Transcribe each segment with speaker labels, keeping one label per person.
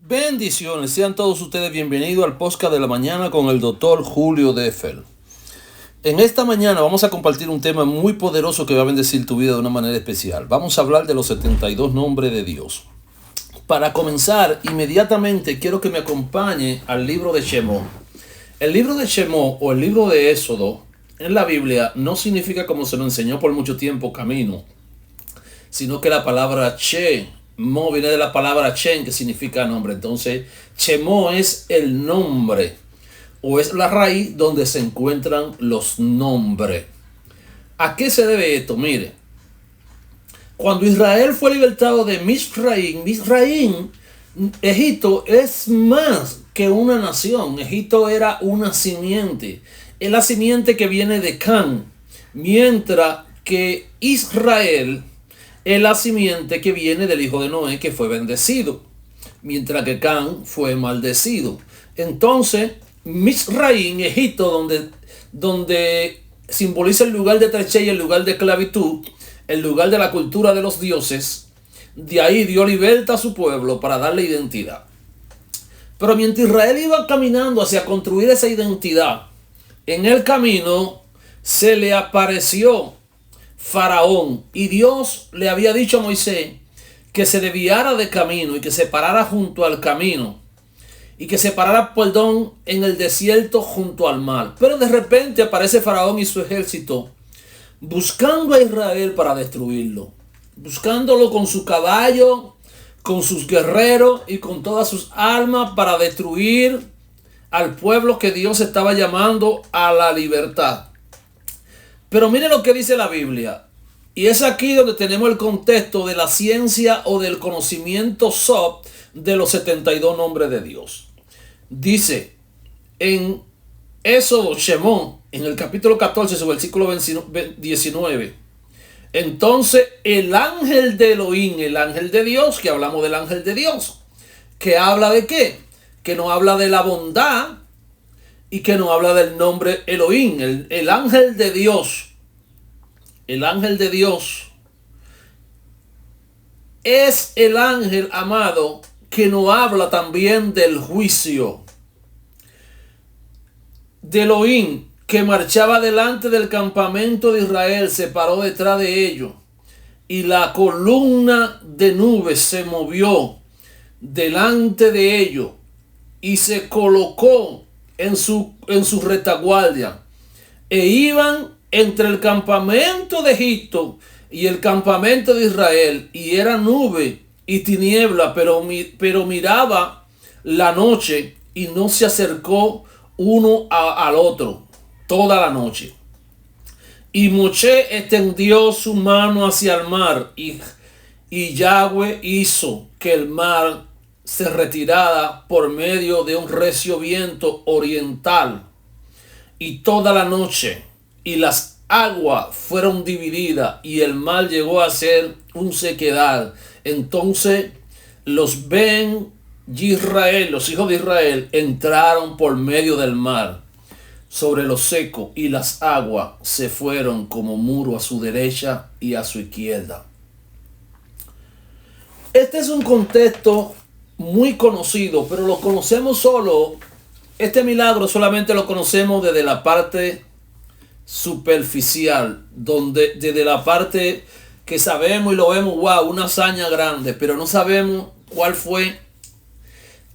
Speaker 1: Bendiciones, sean todos ustedes bienvenidos al podcast de la mañana con el doctor Julio Defel. En esta mañana vamos a compartir un tema muy poderoso que va a bendecir tu vida de una manera especial. Vamos a hablar de los 72 nombres de Dios. Para comenzar, inmediatamente quiero que me acompañe al libro de Shemot. El libro de Shemot o el libro de Éxodo en la Biblia no significa, como se lo enseñó por mucho tiempo, camino, sino que la palabra Mo viene de la palabra Chen, que significa nombre. Entonces, Chemo es el nombre o es la raíz donde se encuentran los nombres. ¿A qué se debe esto? Mire, cuando Israel fue libertado de Misraim, Egipto es más que una nación. Egipto era una simiente. Es la simiente que viene de Can, mientras que Israel es la simiente que viene del hijo de Noé, que fue bendecido, mientras que Can fue maldecido. Entonces, Misraim, Egipto, donde simboliza el lugar de trechez y el lugar de esclavitud, el lugar de la cultura de los dioses, de ahí Dios liberta a su pueblo para darle identidad. Pero mientras Israel iba caminando hacia construir esa identidad, en el camino se le apareció Faraón, y Dios le había dicho a Moisés que se desviara de camino y que se parara junto al camino y que se parara, en el desierto junto al mar. Pero de repente aparece Faraón y su ejército buscando a Israel para destruirlo, buscándolo con su caballo, con sus guerreros y con todas sus armas para destruir al pueblo que Dios estaba llamando a la libertad. Pero mire lo que dice la Biblia. Y es aquí donde tenemos el contexto de la ciencia o del conocimiento SOP de los 72 nombres de Dios. Dice en Éxodo, Shemot, en el capítulo 14, su versículo 19. Entonces el ángel de Elohim, el ángel de Dios, que hablamos del ángel de Dios, que habla de qué? Que nos habla de la bondad y que nos habla del nombre Elohim, el ángel de Dios. El ángel de Dios es el ángel, amado, que nos habla también del juicio. De Elohim, que marchaba delante del campamento de Israel, se paró detrás de ellos. Y la columna de nubes se movió delante de ellos y se colocó en su retaguardia. E iban entre el campamento de Egipto y el campamento de Israel, y era nube y tiniebla, pero miraba la noche y no se acercó uno al otro toda la noche. Y Moshe extendió su mano hacia el mar y Yahweh hizo que el mar se retirara por medio de un recio viento oriental, y toda la noche y las aguas fueron divididas y el mar llegó a ser un sequedal. Entonces los Israel, los hijos de Israel, entraron por medio del mar sobre lo seco, y las aguas se fueron como muro a su derecha y a su izquierda. Este es un contexto muy conocido, pero lo conocemos solo. Este milagro solamente lo conocemos desde la parte superficial, desde la parte que sabemos y lo vemos, wow, una hazaña grande, pero no sabemos cuál fue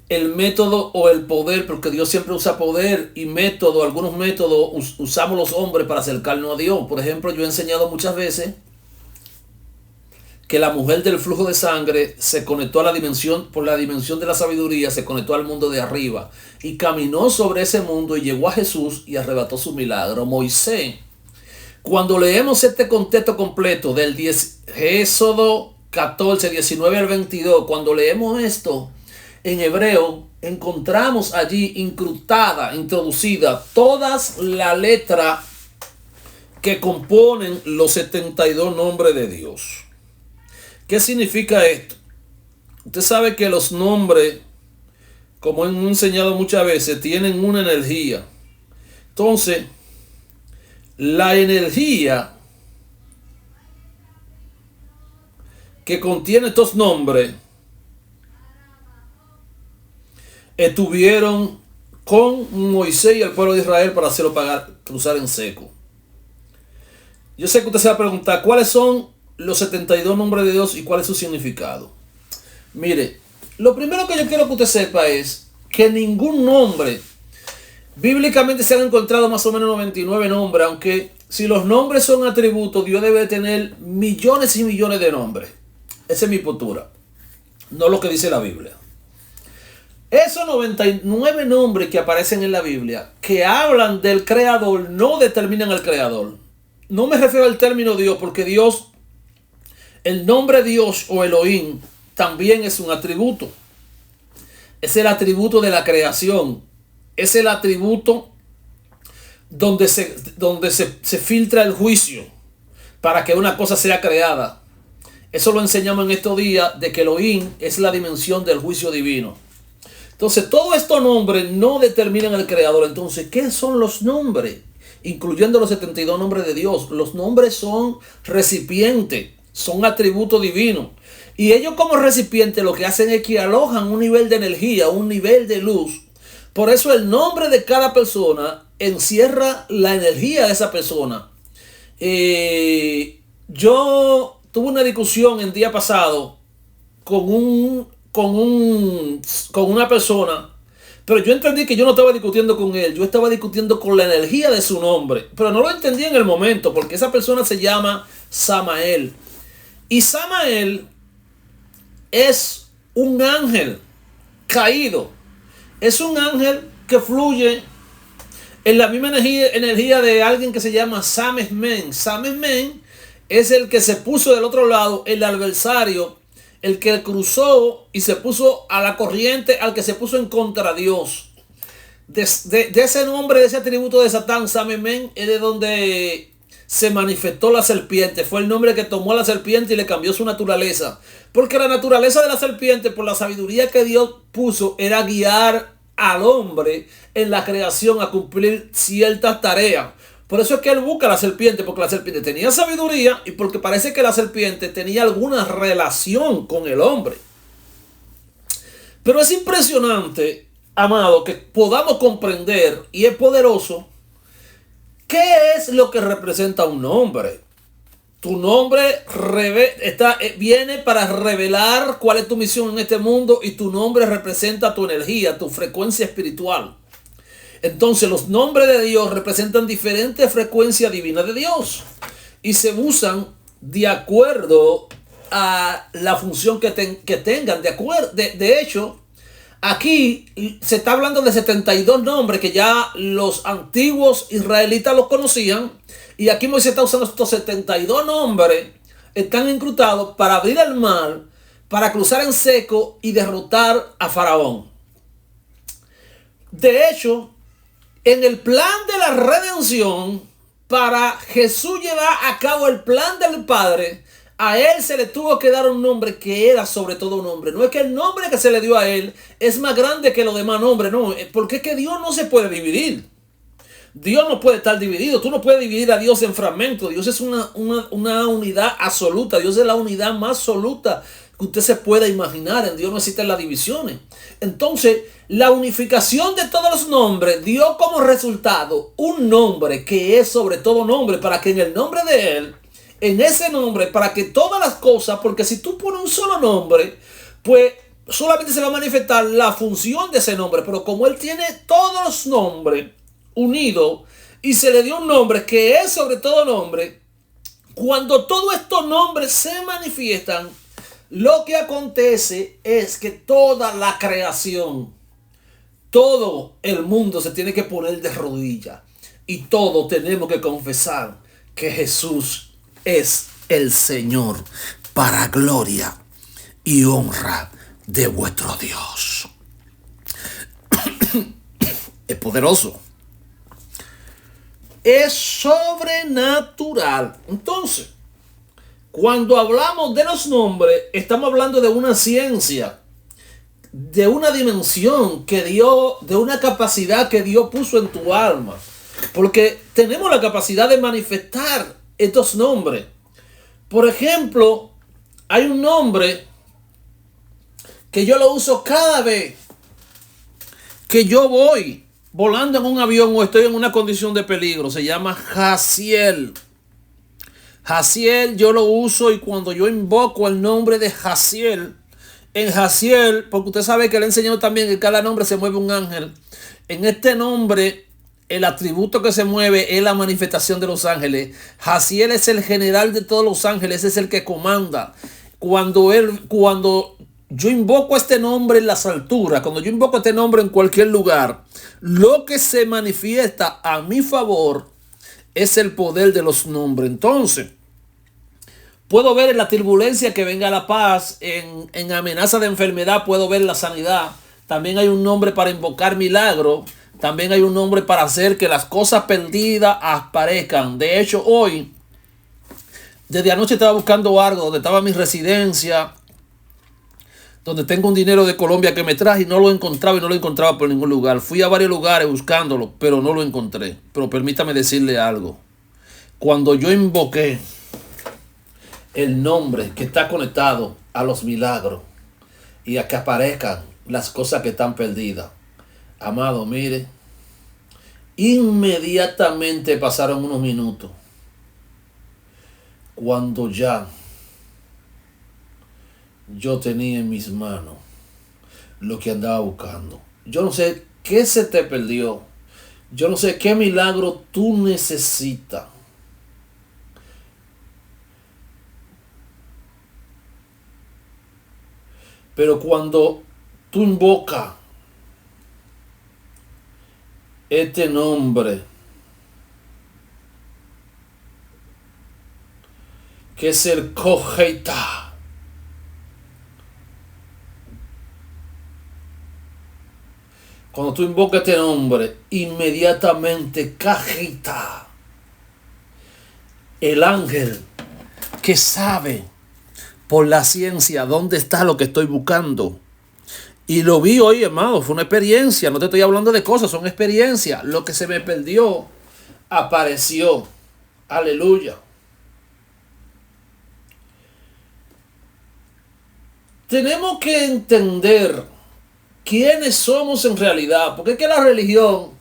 Speaker 1: el método o el poder, porque Dios siempre usa poder y método. Algunos métodos usamos los hombres para acercarnos a Dios. Por ejemplo, yo he enseñado muchas veces que la mujer del flujo de sangre se conectó a la dimensión, por la dimensión de la sabiduría, se conectó al mundo de arriba y caminó sobre ese mundo y llegó a Jesús y arrebató su milagro. Moisés, cuando leemos este contexto completo del Éxodo 14, 19 al 22, cuando leemos esto en hebreo, encontramos allí introducida todas las letras que componen los 72 nombres de Dios. ¿Qué significa esto? Usted sabe que los nombres, como hemos enseñado muchas veces, tienen una energía. Entonces, la energía que contiene estos nombres estuvieron con Moisés y el pueblo de Israel para hacerlo cruzar en seco. Yo sé que usted se va a preguntar cuáles son los 72 nombres de Dios y cuál es su significado. Mire, lo primero que yo quiero que usted sepa es que ningún nombre, bíblicamente se han encontrado más o menos 99 nombres, aunque si los nombres son atributos, Dios debe tener millones y millones de nombres. Esa es mi postura, no lo que dice la Biblia. Esos 99 nombres que aparecen en la Biblia, que hablan del Creador, no determinan al Creador. No me refiero al término Dios, porque Dios, el nombre Dios o Elohim, también es un atributo. Es el atributo de la creación. Es el atributo donde se filtra el juicio para que una cosa sea creada. Eso lo enseñamos en estos días, de que Elohim es la dimensión del juicio divino. Entonces, todos estos nombres no determinan al Creador. Entonces, ¿qué son los nombres? Incluyendo los 72 nombres de Dios. Los nombres son recipientes, son atributos divinos. Y ellos como recipientes lo que hacen es que alojan un nivel de energía, un nivel de luz. Por eso el nombre de cada persona encierra la energía de esa persona. Yo tuve una discusión el día pasado con una persona, pero yo entendí que yo no estaba discutiendo con él, yo estaba discutiendo con la energía de su nombre, pero no lo entendí en el momento, porque esa persona se llama Samael, y Samael es un ángel caído, es un ángel que fluye en la misma energía de alguien que se llama Samesmen. Samesmen es el que se puso del otro lado, el adversario, el que cruzó y se puso a la corriente, al que se puso en contra de Dios. De ese nombre, de ese atributo de Satán, Samesmen, es de donde se manifestó la serpiente. Fue el nombre que tomó a la serpiente y le cambió su naturaleza. Porque la naturaleza de la serpiente, por la sabiduría que Dios puso, era guiar al hombre en la creación a cumplir ciertas tareas. Por eso es que él busca a la serpiente, porque la serpiente tenía sabiduría y porque parece que la serpiente tenía alguna relación con el hombre. Pero es impresionante, amado, que podamos comprender, y es poderoso, qué es lo que representa un nombre. Tu nombre viene para revelar cuál es tu misión en este mundo, y tu nombre representa tu energía, tu frecuencia espiritual. Entonces los nombres de Dios representan diferentes frecuencias divinas de Dios y se usan de acuerdo a la función que tengan. De hecho, aquí se está hablando de 72 nombres que ya los antiguos israelitas los conocían, y aquí Moisés está usando estos 72 nombres, están incrustados para abrir el mar, para cruzar en seco y derrotar a Faraón. De hecho, en el plan de la redención, para Jesús llevar a cabo el plan del Padre, a él se le tuvo que dar un nombre que era sobre todo un nombre. No es que el nombre que se le dio a él es más grande que los demás nombres, no, porque es que Dios no se puede dividir. Dios no puede estar dividido. Tú no puedes dividir a Dios en fragmentos. Dios es una unidad absoluta. Dios es la unidad más absoluta que usted se pueda imaginar. En Dios no existen las divisiones. Entonces, la unificación de todos los nombres dio como resultado un nombre que es sobre todo nombre, para que en el nombre de Él, en ese nombre, para que todas las cosas, porque si tú pones un solo nombre, pues solamente se va a manifestar la función de ese nombre, pero como Él tiene todos los nombres unidos y se le dio un nombre que es sobre todo nombre, cuando todos estos nombres se manifiestan, lo que acontece es que toda la creación, todo el mundo se tiene que poner de rodillas y todos tenemos que confesar que Jesús es el Señor, para gloria y honra de vuestro Dios. Es poderoso. Es sobrenatural. Entonces, cuando hablamos de los nombres, estamos hablando de una ciencia, de una dimensión que Dios, de una capacidad que Dios puso en tu alma. Porque tenemos la capacidad de manifestar estos nombres. Por ejemplo, hay un nombre que yo lo uso cada vez que yo voy volando en un avión o estoy en una condición de peligro, se llama Jaziel. Jaziel yo lo uso y cuando yo invoco el nombre de Jaziel, en Jaziel, porque usted sabe que le enseñó también que cada nombre se mueve un ángel. En este nombre, el atributo que se mueve es la manifestación de los ángeles. Jaziel es el general de todos los ángeles, es el que comanda. Cuando yo invoco este nombre en las alturas, cuando yo invoco este nombre en cualquier lugar, lo que se manifiesta a mi favor es el poder de los nombres. Entonces, puedo ver en la turbulencia que venga la paz, en amenaza de enfermedad puedo ver la sanidad. También hay un nombre para invocar milagro. También hay un nombre para hacer que las cosas perdidas aparezcan. De hecho, hoy, desde anoche estaba buscando algo donde estaba mi residencia, donde tengo un dinero de Colombia que me traje y no lo encontraba por ningún lugar. Fui a varios lugares buscándolo, pero no lo encontré. Pero permítame decirle algo. Cuando yo invoqué el nombre que está conectado a los milagros y a que aparezcan las cosas que están perdidas, amado, mire, inmediatamente pasaron unos minutos cuando ya yo tenía en mis manos lo que andaba buscando. Yo no sé qué se te perdió. Yo no sé qué milagro tú necesitas. Pero cuando tú invocas este nombre, que es el Cojeita, cuando tú invocas este nombre, inmediatamente Cajita, el ángel que sabe por la ciencia dónde está lo que estoy buscando. Y lo vi hoy, hermano, fue una experiencia. No te estoy hablando de cosas, son experiencias. Lo que se me perdió apareció. Aleluya. Tenemos que entender quiénes somos en realidad, porque es que la religión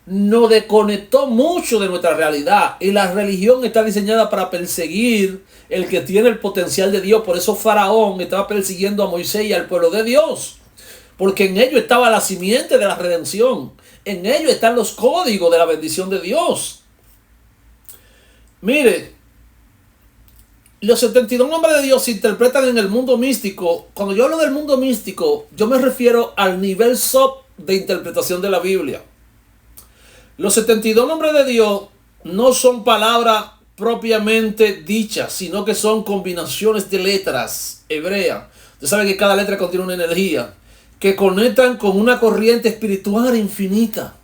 Speaker 1: nos desconectó mucho de nuestra realidad, y la religión está diseñada para perseguir el que tiene el potencial de Dios. Por eso Faraón estaba persiguiendo a Moisés y al pueblo de Dios, porque en ello estaba la simiente de la redención, en ello están los códigos de la bendición de Dios. Mire, los 72 nombres de Dios se interpretan en el mundo místico. Cuando yo hablo del mundo místico, yo me refiero al nivel sub de interpretación de la Biblia. Los 72 nombres de Dios no son palabras propiamente dichas, sino que son combinaciones de letras hebreas. Usted sabe que cada letra contiene una energía que conectan con una corriente espiritual infinita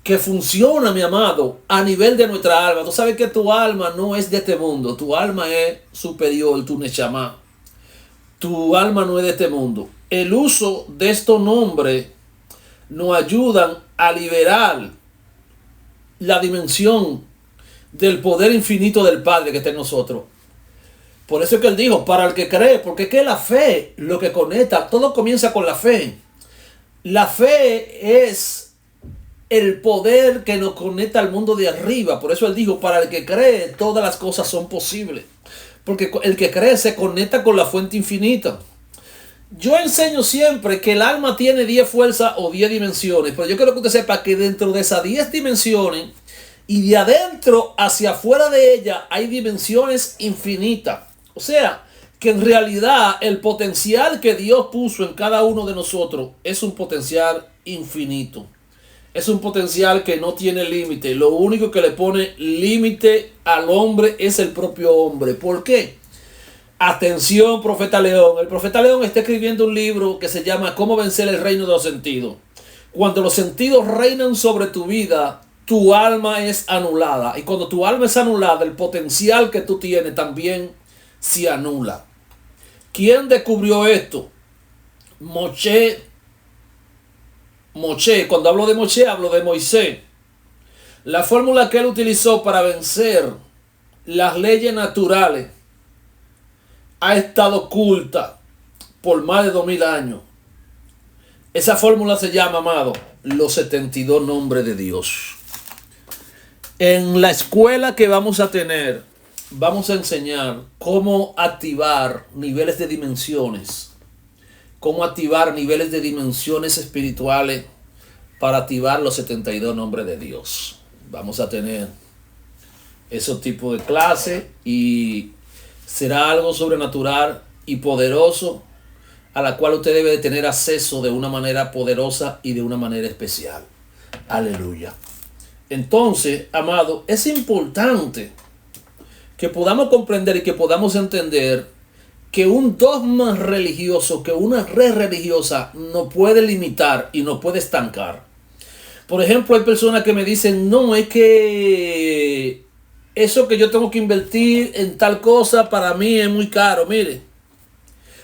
Speaker 1: que funciona, mi amado, a nivel de nuestra alma. Tú sabes que tu alma no es de este mundo. Tu alma es superior, tu neshama. Tu alma no es de este mundo. El uso de estos nombres nos ayudan a liberar la dimensión del poder infinito del Padre que está en nosotros. Por eso es que él dijo, para el que cree, porque es que la fe, lo que conecta, todo comienza con la fe. La fe es el poder que nos conecta al mundo de arriba. Por eso él dijo, para el que cree, todas las cosas son posibles. Porque el que cree se conecta con la fuente infinita. Yo enseño siempre que el alma tiene 10 fuerzas o 10 dimensiones, pero yo quiero que usted sepa que dentro de esas 10 dimensiones y de adentro hacia afuera de ella hay dimensiones infinitas. O sea, que en realidad el potencial que Dios puso en cada uno de nosotros es un potencial infinito. Es un potencial que no tiene límite. Lo único que le pone límite al hombre es el propio hombre. ¿Por qué? Atención, profeta León. El profeta León está escribiendo un libro que se llama Cómo vencer el reino de los sentidos. Cuando los sentidos reinan sobre tu vida, tu alma es anulada. Y cuando tu alma es anulada, el potencial que tú tienes también se anula. ¿Quién descubrió esto? Moshe, cuando hablo de Moshe, hablo de Moisés. La fórmula que él utilizó para vencer las leyes naturales ha estado oculta por más de 2000 años. Esa fórmula se llama, amado, los 72 nombres de Dios. En la escuela que vamos a tener, vamos a enseñar cómo activar niveles de dimensiones, cómo activar niveles de dimensiones espirituales para activar los 72 nombres de Dios. Vamos a tener esos tipos de clases y será algo sobrenatural y poderoso a la cual usted debe de tener acceso de una manera poderosa y de una manera especial. Aleluya. Entonces, amado, es importante que podamos comprender y que podamos entender que un dogma religioso, que una red religiosa no puede limitar y no puede estancar. Por ejemplo, hay personas que me dicen, no, es que eso que yo tengo que invertir en tal cosa para mí es muy caro. Mire,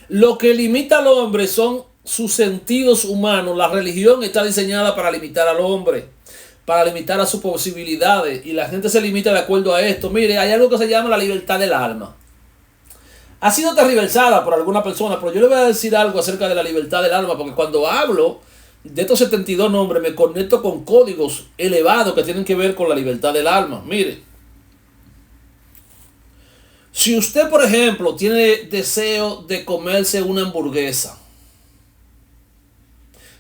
Speaker 1: lo que limita al hombre son sus sentidos humanos. La religión está diseñada para limitar al hombre, para limitar a sus posibilidades, y la gente se limita de acuerdo a esto. Mire, hay algo que se llama la libertad del alma. Ha sido tergiversada por alguna persona, pero yo le voy a decir algo acerca de la libertad del alma, porque cuando hablo de estos 72 nombres me conecto con códigos elevados que tienen que ver con la libertad del alma. Mire, si usted, por ejemplo, tiene deseo de comerse una hamburguesa,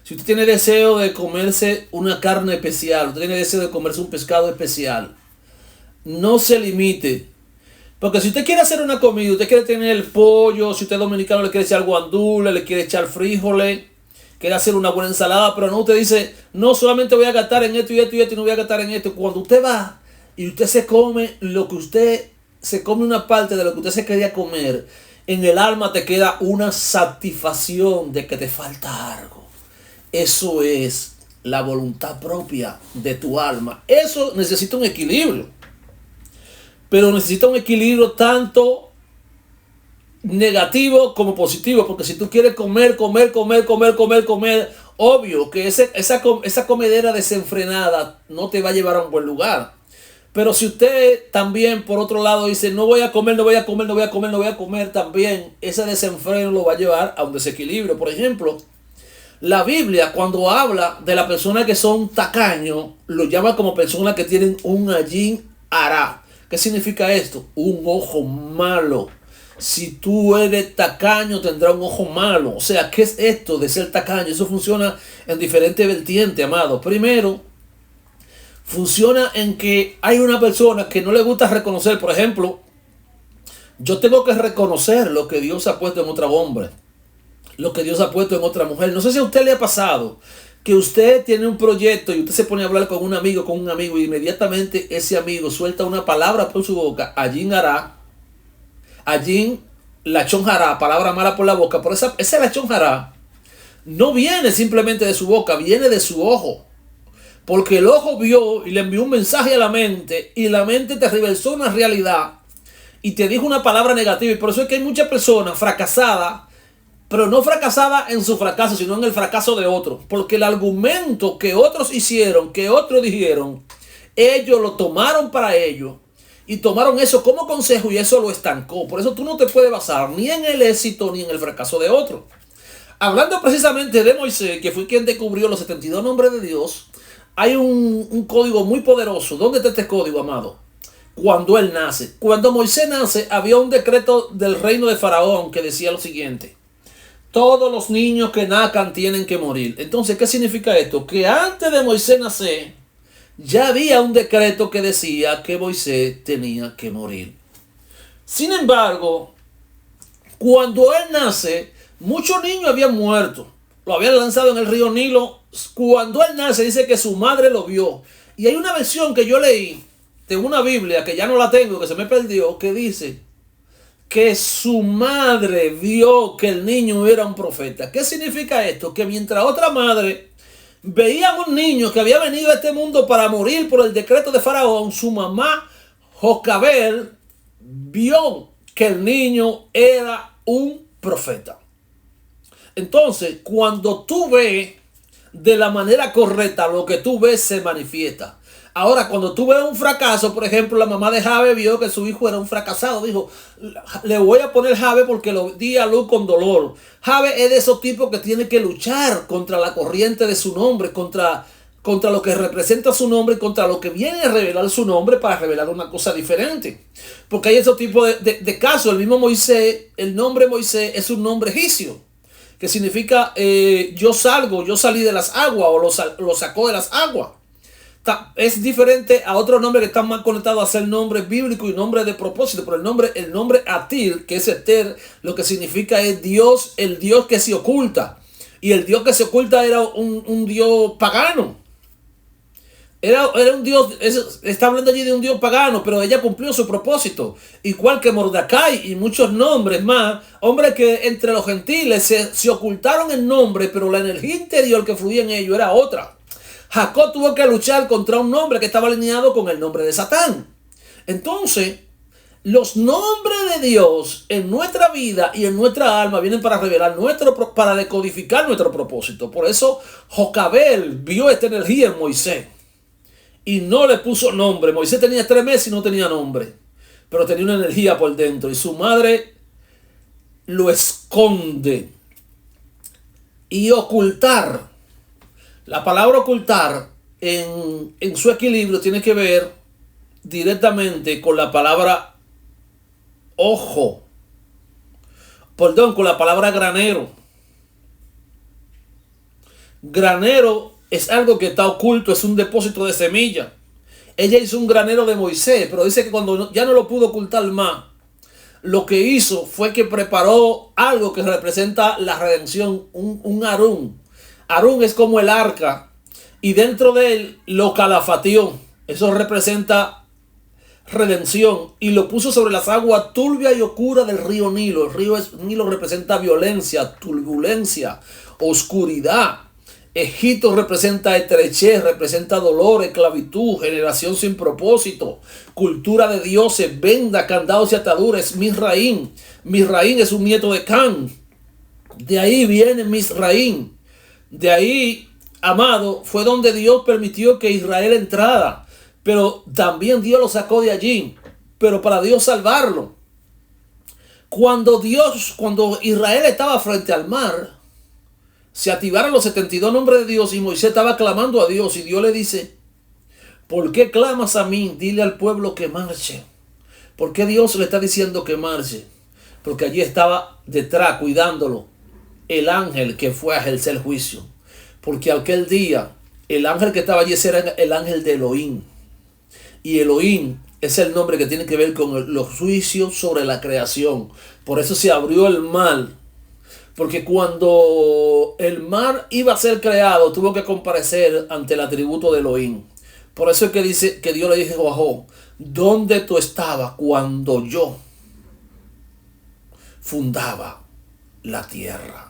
Speaker 1: si usted tiene deseo de comerse una carne especial, usted tiene deseo de comerse un pescado especial, no se limite. Porque si usted quiere hacer una comida, usted quiere tener el pollo, si usted es dominicano le quiere echar guandule, le quiere echar frijoles, quiere hacer una buena ensalada, pero no, usted dice, no, solamente voy a gastar en esto y esto y esto y no voy a gastar en esto. Cuando usted va y usted se come lo que usted, se come una parte de lo que usted se quería comer, en el alma te queda una satisfacción de que te falta algo. Eso es la voluntad propia de tu alma. Eso necesita un equilibrio. Pero necesita un equilibrio tanto negativo como positivo. Porque si tú quieres comer, obvio que esa comedera desenfrenada no te va a llevar a un buen lugar. Pero si usted también, por otro lado, dice, no voy a comer, también ese desenfreno lo va a llevar a un desequilibrio. Por ejemplo, la Biblia, cuando habla de las personas que son tacaños, lo llama como personas que tienen un allín hará. ¿Qué significa esto? Un ojo malo. Si tú eres tacaño, tendrá un ojo malo. O sea, ¿qué es esto de ser tacaño? Eso funciona en diferentes vertientes, amado. Primero, funciona en que hay una persona que no le gusta reconocer. Por ejemplo, yo tengo que reconocer lo que Dios ha puesto en otro hombre, lo que Dios ha puesto en otra mujer. No sé si a usted le ha pasado que usted tiene un proyecto y usted se pone a hablar con un amigo y inmediatamente ese amigo suelta una palabra por su boca, allí hará, allí lachón hará, palabra mala por la boca, pero ese lachón hará no viene simplemente de su boca, viene de su ojo. Porque el ojo vio y le envió un mensaje a la mente y la mente te reversó una realidad y te dijo una palabra negativa. Y por eso es que hay muchas personas fracasadas, pero no fracasada en su fracaso, sino en el fracaso de otros. Porque el argumento que otros hicieron, que otros dijeron, ellos lo tomaron para ellos. Y tomaron eso como consejo y eso lo estancó. Por eso tú no te puedes basar ni en el éxito ni en el fracaso de otros. Hablando precisamente de Moisés, que fue quien descubrió los 72 nombres de Dios, hay un código muy poderoso. ¿Dónde está este código, amado? Cuando él nace. Cuando Moisés nace, había un decreto del reino de Faraón que decía lo siguiente: todos los niños que nazcan tienen que morir. Entonces, ¿qué significa esto? Que antes de Moisés nacer, ya había un decreto que decía que Moisés tenía que morir. Sin embargo, cuando él nace, muchos niños habían muerto. Lo habían lanzado en el río Nilo. Cuando él nace, dice que su madre lo vio. Y hay una versión que yo leí de una Biblia, que ya no la tengo, que se me perdió, que dice que su madre vio que el niño era un profeta. ¿Qué significa esto? Que mientras otra madre veía a un niño que había venido a este mundo para morir por el decreto de Faraón, su mamá, Jocabel, vio que el niño era un profeta. Entonces, cuando tú ves de la manera correcta, lo que tú ves se manifiesta. Ahora, cuando tú ves un fracaso, por ejemplo, la mamá de Jabe vio que su hijo era un fracasado. Dijo, le voy a poner Jabe porque lo di a luz con dolor. Jabe es de esos tipos que tiene que luchar contra la corriente de su nombre, contra lo que representa su nombre y contra lo que viene a revelar su nombre para revelar una cosa diferente. Porque hay esos tipos de casos. El mismo Moisés, el nombre Moisés es un nombre egipcio, que significa yo salí de las aguas o lo sacó de las aguas. Es diferente a otros nombres que están más conectados a ser nombres bíblicos y nombres de propósito, pero el nombre Atir, que es Eter, lo que significa es Dios, el Dios que se oculta. Y el Dios que se oculta era un Dios pagano. Era un Dios, está hablando allí de un Dios pagano, pero ella cumplió su propósito. Igual que Mordecai y muchos nombres más, hombres que entre los gentiles se ocultaron el nombre, pero la energía interior que fluía en ellos era otra. Jacob tuvo que luchar contra un nombre que estaba alineado con el nombre de Satán. Entonces, los nombres de Dios en nuestra vida y en nuestra alma vienen para revelar para decodificar nuestro propósito. Por eso Jocabel vio esta energía en Moisés y no le puso nombre. Moisés tenía 3 meses y no tenía nombre, pero tenía una energía por dentro y su madre lo esconde. Y ocultar. La palabra ocultar en su equilibrio tiene que ver directamente con la palabra ojo. Perdón, con la palabra granero. Granero es algo que está oculto, es un depósito de semilla. Ella hizo un granero de Moisés, pero dice que cuando ya no lo pudo ocultar más, lo que hizo fue que preparó algo que representa la redención, un Aarón. Aarón es como el arca y dentro de él lo calafateó. Eso representa redención y lo puso sobre las aguas turbias y oscuras del río Nilo. El río Nilo representa violencia, turbulencia, oscuridad. Egipto representa estrechez, representa dolor, esclavitud, generación sin propósito, cultura de dioses, venda, candados y ataduras. Misraín es un nieto de Can. De ahí viene Misraín. De ahí, amado, fue donde Dios permitió que Israel entrara. Pero también Dios lo sacó de allí. Pero para Dios salvarlo. Cuando Israel estaba frente al mar, se activaron los 72 nombres de Dios y Moisés estaba clamando a Dios. Y Dios le dice, ¿por qué clamas a mí? Dile al pueblo que marche. ¿Por qué Dios le está diciendo que marche? Porque allí estaba detrás cuidándolo el ángel que fue a ejercer juicio. Porque aquel día el ángel que estaba allí era el ángel de Elohim. Y Elohim es el nombre que tiene que ver con los juicios sobre la creación. Por eso se abrió el mar. Porque cuando el mar iba a ser creado, tuvo que comparecer ante el atributo de Elohim. Por eso es que dice que Dios le dijo a Job, ¿dónde tú estabas cuando yo fundaba la tierra?